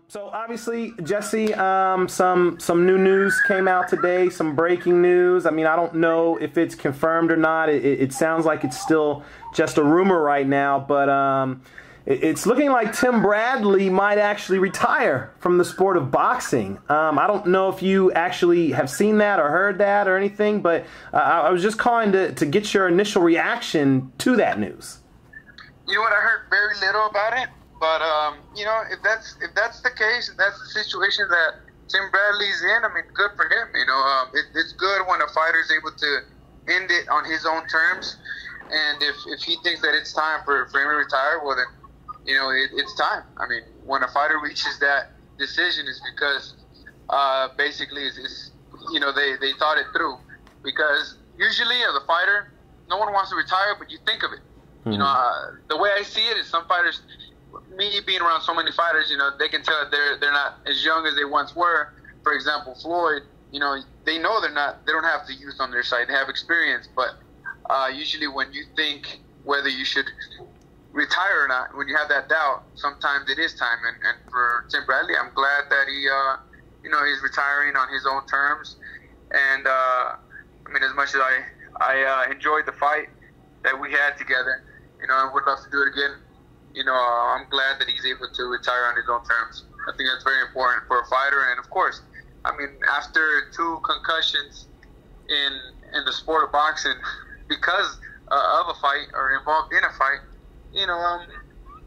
So obviously, Jessie, some new news came out today, some breaking news. I mean, I don't know if it's confirmed or not. It sounds like it's still just a rumor right now, but it's looking like Tim Bradley might actually retire from the sport of boxing. I don't know if you actually have seen that or heard that or anything, but I was just calling to get your initial reaction to that news. You know what? I heard very little about it. But you know, if that's the case, if that's the situation that Tim Bradley's in, I mean, good for him. You know, it's good when a fighter's able to end it on his own terms. And if he thinks that it's time for him to retire, well then, you know, it's time. I mean, when a fighter reaches that decision, it's because basically, you know, they thought it through. Because usually, as a fighter, no one wants to retire, but you think of it. Mm-hmm. You know, the way I see it is some fighters. Me being around so many fighters, you know, they can tell that they're not as young as they once were. For example, Floyd, you know, they know they don't have the youth on their side. They have experience, but usually when you think whether you should retire or not, when you have that doubt, sometimes it is time. And for Tim Bradley, I'm glad that he, you know, he's retiring on his own terms. And I mean, as much as I enjoyed the fight that we had together, you know, I would love to do it again. You know, I'm glad that he's able to retire on his own terms. I think that's very important for a fighter. And, of course, I mean, after 2 concussions in the sport of boxing because of a fight or involved in a fight, you know,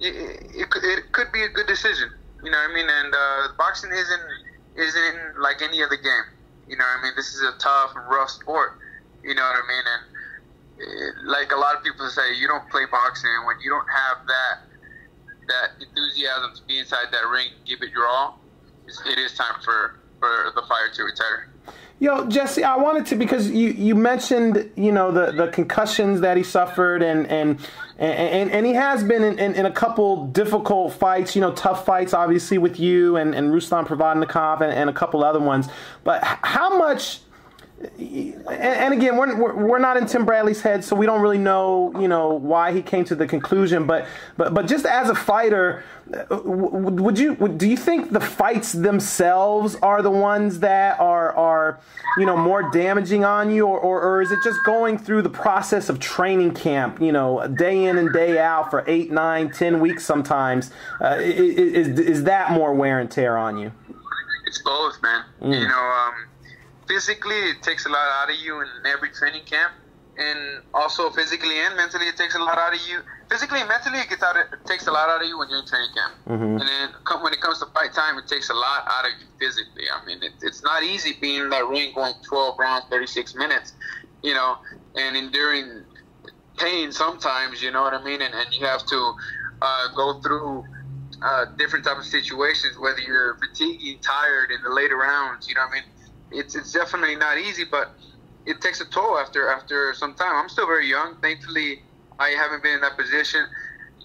it could be a good decision. You know what I mean? And boxing isn't like any other game. You know what I mean? This is a tough and rough sport. You know what I mean? And like a lot of people say, you don't play boxing when you don't have that enthusiasm to be inside that ring, give it your all. It is time for the fighter to retire. Yo, Jessie, I wanted to, because you mentioned, you know, the concussions that he suffered, and he has been in a couple difficult fights, you know, tough fights, obviously, with you and Ruslan Provodnikov and a couple other ones. But how much? And again, we're not in Tim Bradley's head, so we don't really know, you know, why he came to the conclusion. But just as a fighter, do you think the fights themselves are the ones that are you know, more damaging on you, or is it just going through the process of training camp, you know, day in and day out for 8, 9, 10 weeks sometimes? Is that more wear and tear on you? It's both, man. You know. Physically, it takes a lot out of you in every training camp, and also physically and mentally, it takes a lot out of you. Physically and mentally, it takes a lot out of you when you're in training camp. Mm-hmm. And then when it comes to fight time, it takes a lot out of you physically. I mean, it's not easy being in that ring going 12 rounds, 36 minutes, you know, and enduring pain sometimes, you know what I mean? And you have to go through different types of situations, whether you're fatiguing, tired in the later rounds, you know what I mean? It's definitely not easy, but it takes a toll after some time. I'm still very young. Thankfully, I haven't been in that position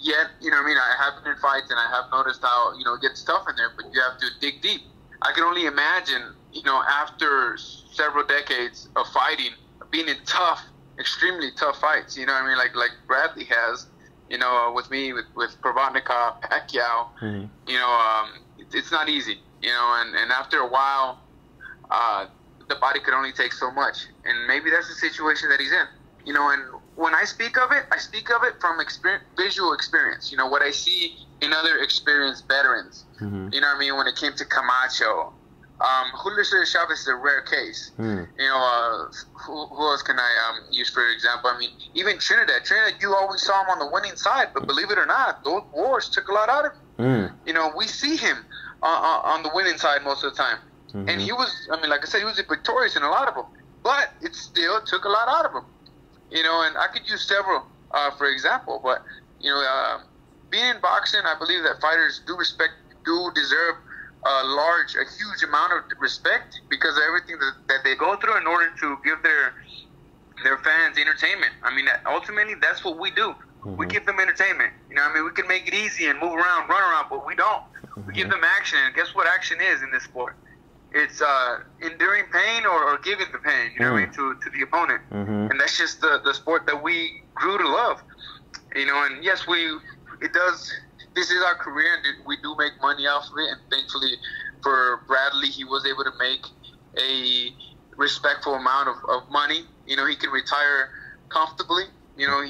yet. You know what I mean? I have been in fights, and I have noticed how, you know, it gets tough in there, but you have to dig deep. I can only imagine, you know, after several decades of fighting, being in tough, extremely tough fights, you know what I mean? Like Bradley has, you know, with me, with Provodnikov, Pacquiao, you know, it's not easy, you know, and after a while, the body could only take so much, and maybe that's the situation that he's in, you know. And when I speak of it from visual experience, you know, what I see in other experienced veterans. Mm-hmm. You know what I mean? When it came to Camacho, Julio Chavez is a rare case. You know, who else can I use for example? I mean, even Trinidad, you always saw him on the winning side, but believe it or not, those wars took a lot out of him. You know, we see him on the winning side most of the time. Mm-hmm. And he was, I mean, like I said, he was victorious in a lot of them, but it still took a lot out of him. You know, and I could use several, for example, but, you know, being in boxing, I believe that fighters do deserve a huge amount of respect because of everything that they go through in order to give their fans entertainment. I mean, ultimately, that's what we do. Mm-hmm. We give them entertainment. You know what I mean? We can make it easy and move around, run around, but we don't. Mm-hmm. We give them action, and guess what action is in this sport? It's enduring pain or giving the pain, you know what I mean, to the opponent. Mm-hmm. And that's just the sport that we grew to love. You know, and yes, it does this is our career, and we do make money off of it. And thankfully for Bradley, he was able to make a respectful amount of money. You know, he can retire comfortably. You know,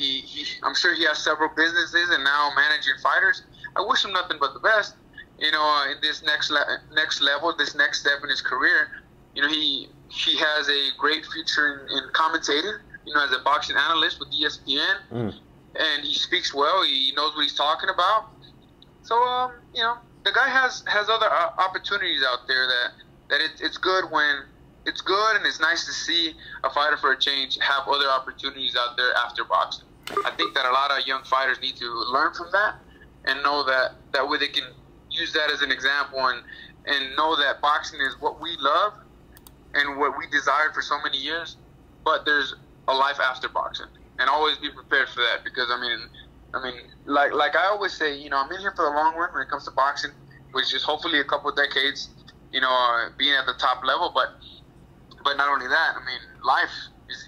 I'm sure he has several businesses and now managing fighters. I wish him nothing but the best. You know, in this next level, this next step in his career. You know, he has a great future in commentating. You know, as a boxing analyst with ESPN, and he speaks well. He knows what he's talking about. So, you know, the guy has other opportunities out there that it's good when it's good, and it's nice to see a fighter for a change have other opportunities out there after boxing. I think that a lot of young fighters need to learn from that and know that way they can use that as an example and know that boxing is what we love and what we desired for so many years, but there's a life after boxing, and always be prepared for that, because I mean, like I always say, you know, I'm in here for the long run when it comes to boxing, which is hopefully a couple of decades, you know, being at the top level, but not only that, I mean, life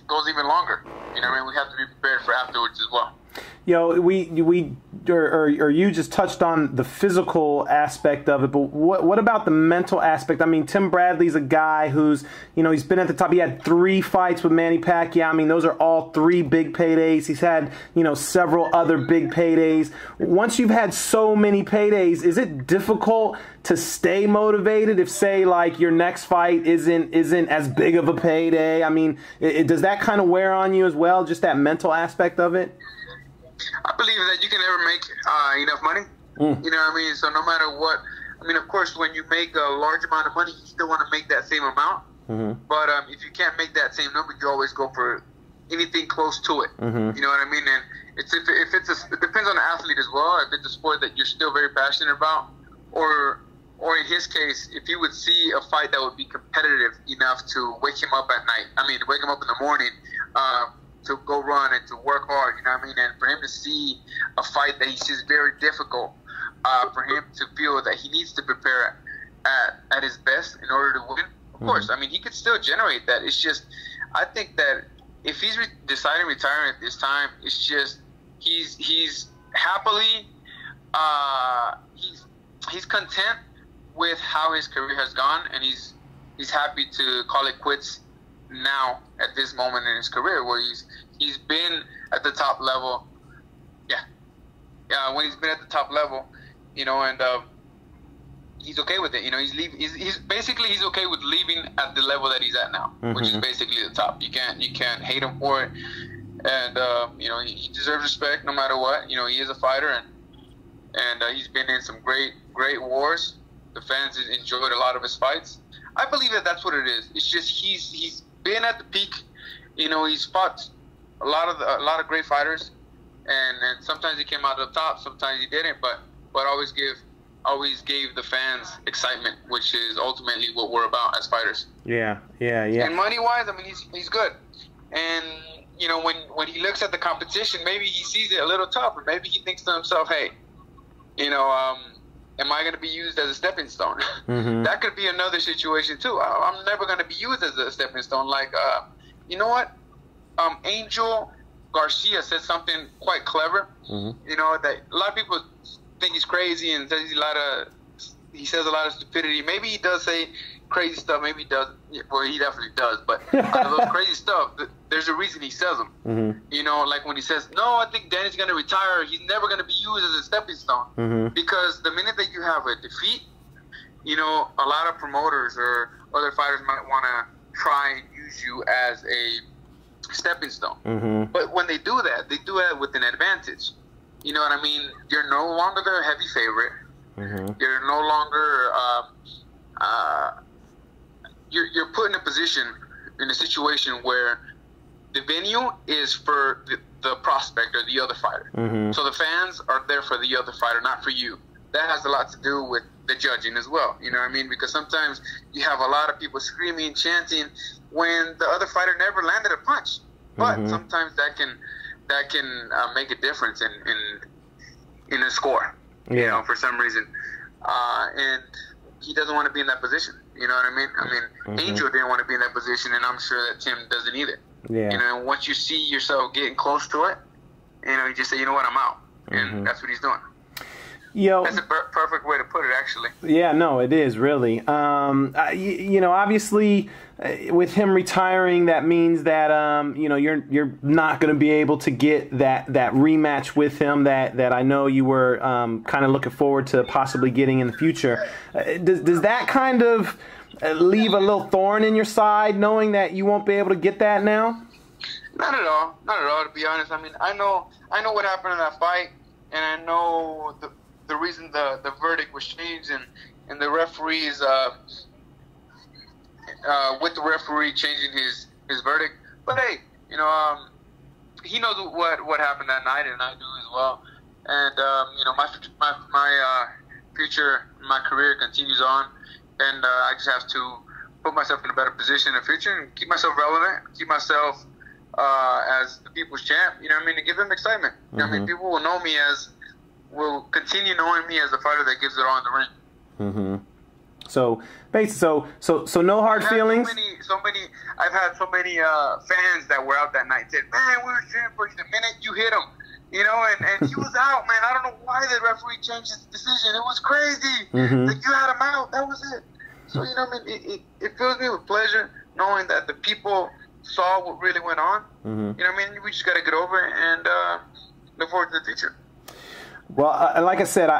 goes even longer. You know, I mean, we have to be prepared for afterwards as well. You just touched on the physical aspect of it, but what about the mental aspect? I mean, Tim Bradley's a guy who's, you know, he's been at the top. He had 3 fights with Manny Pacquiao. I mean, those are all 3 big paydays. He's had, you know, several other big paydays. Once you've had so many paydays, is it difficult to stay motivated if, say, like, your next fight isn't as big of a payday? I mean, does that kind of wear on you as well, just that mental aspect of it? I believe that you can never make enough money. You know what I mean? So no matter what, I mean, of course, when you make a large amount of money, you still want to make that same amount. But if you can't make that same number, you always go for anything close to it. You know what I mean? And it depends on the athlete as well. If it's a sport that you're still very passionate about, or in his case, if he would see a fight that would be competitive enough to wake him up at night. I mean, wake him up in the morning. To go run and to work hard, you know what I mean? And for him to see a fight that he sees very difficult, for him to feel that he needs to prepare at his best in order to win, of course, I mean, he could still generate that. It's just, I think that if he's deciding retiring at this time, it's just, he's happily, he's content with how his career has gone, and he's happy to call it quits now at this moment in his career, where he's been at the top level. When he's been at the top level, you know, and he's okay with it. You know, he's okay with leaving at the level that he's at now, which is basically the top. You can't hate him for it, and you know, he deserves respect no matter what. You know, he is a fighter, and he's been in some great wars. The fans enjoyed a lot of his fights. I believe that that's what it is. It's just he's been at the peak. You know, he's fought a lot of great fighters, and sometimes he came out of the top, sometimes he didn't, but always gave the fans excitement, which is ultimately what we're about as fighters. Yeah. And money wise, I mean, he's good. And you know, when he looks at the competition, maybe he sees it a little tough, or maybe he thinks to himself, hey, you know, am I going to be used as a stepping stone? That could be another situation too. I'm never going to be used as a stepping stone. Like, you know what? Angel Garcia said something quite clever. You know, that a lot of people think he's crazy and says he says a lot of stupidity. Maybe he does say crazy stuff. Maybe he does. Well, he definitely does. But those crazy stuff, there's a reason he says them. You know, like when he says, "No, I think Danny's going to retire. He's never going to be used as a stepping stone." Because the minute that you have a defeat, you know, a lot of promoters or other fighters might want to try and use you as a stepping stone. But when they do that, they do it with an advantage. You know what I mean? You're no longer the heavy favorite. You're no longer you're put in a situation where the venue is for the prospect or the other fighter. So the fans are there for the other fighter, not for you. That has a lot to do with the judging as well. You know what I mean? Because sometimes you have a lot of people screaming, chanting, when the other fighter never landed a punch. But sometimes that can make a difference in a score. You know, for some reason. And he doesn't want to be in that position. You know what I mean? I mean, Angel didn't want to be in that position, and I'm sure that Tim doesn't either. You know, and once you see yourself getting close to it, you know, you just say, you know what, I'm out. And that's what he's doing. That's a perfect way to put it, actually. Yeah, no, it is really. You know, obviously, with him retiring, that means that you know, you're not going to be able to get that rematch with him that I know you were kind of looking forward to possibly getting in the future. Does that kind of leave a little thorn in your side, knowing that you won't be able to get that now? Not at all. Not at all, to be honest. I mean, I know what happened in that fight, and I know the reason the verdict was changed, and the referees with the referee changing his verdict. But hey, you know, he knows what happened that night, and I do as well. And you know, my future, my career continues on, and I just have to put myself in a better position in the future and keep myself relevant, keep myself as the people's champ. You know what I mean? To give them excitement. You know what I mean? People will continue knowing me as a fighter that gives it all in the ring. Mm-hmm. So no hard feelings. I've had so many fans that were out that night said, "Man, we were cheering for you the minute you hit him." You know, and he was out, man. I don't know why the referee changed his decision. It was crazy. Like, you had him out. That was it. So, you know, I mean, it fills me with pleasure knowing that the people saw what really went on. You know what I mean? We just got to get over it and look forward to the future. Well, like I said,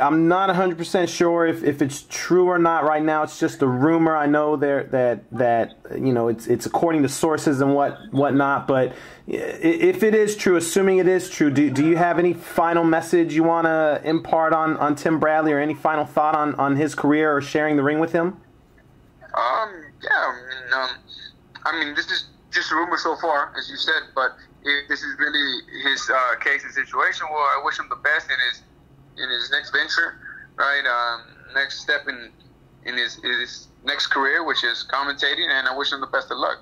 I'm not 100% sure if it's true or not right now. It's just a rumor. I know that you know, it's according to sources and whatnot. But if it is true, assuming it is true, do you have any final message you want to impart on Tim Bradley, or any final thought on his career or sharing the ring with him? Yeah, I mean, this is just a rumor so far, as you said. But if this is really his case and situation, well, I wish him the best in his next venture, right? Next step in his next career, which is commentating, and I wish him the best of luck.